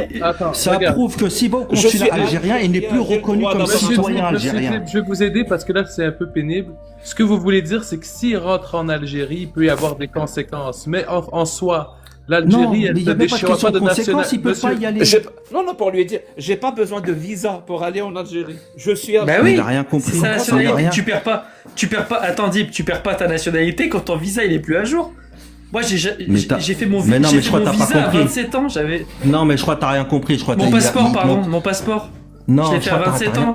Ça prouve que s'il va au consulat algérien, il n'est plus reconnu comme citoyen algérien. Je vais vous aider parce que là, c'est un peu pénible. Ce que vous voulez dire, c'est que s'il rentre en Algérie, il peut y avoir des conséquences. Mais en soi, l'Algérie, elle ne déchire pas de nationalité. Non, pour lui dire, j'ai pas besoin de visa pour aller en Algérie. Je suis algérien. Bah oui, il a rien compris. C'est sa nationalité. Tu perds pas. Attends, Dip, tu perds pas ta nationalité quand ton visa il est plus à jour. Moi, j'ai fait mon visa à 27 ans. Non, mais je crois que t'as rien compris. Mon passeport. Non, je l'ai fait à 27 ans.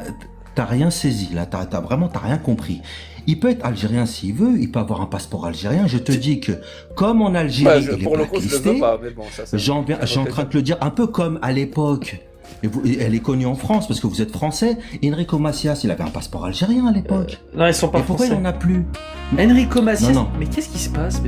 T'as rien saisi là. T'as rien compris. Il peut être algérien s'il veut, il peut avoir un passeport algérien. Je te dis que, comme en Algérie, il est blacklisté, j'ai en train de te le dire, un peu comme à l'époque, elle est connue en France parce que vous êtes français, Enrico Macias, il avait un passeport algérien à l'époque. Non, ils sont pas français. Pourquoi il en a plus? Enrico Macias, mais qu'est-ce qui se passe?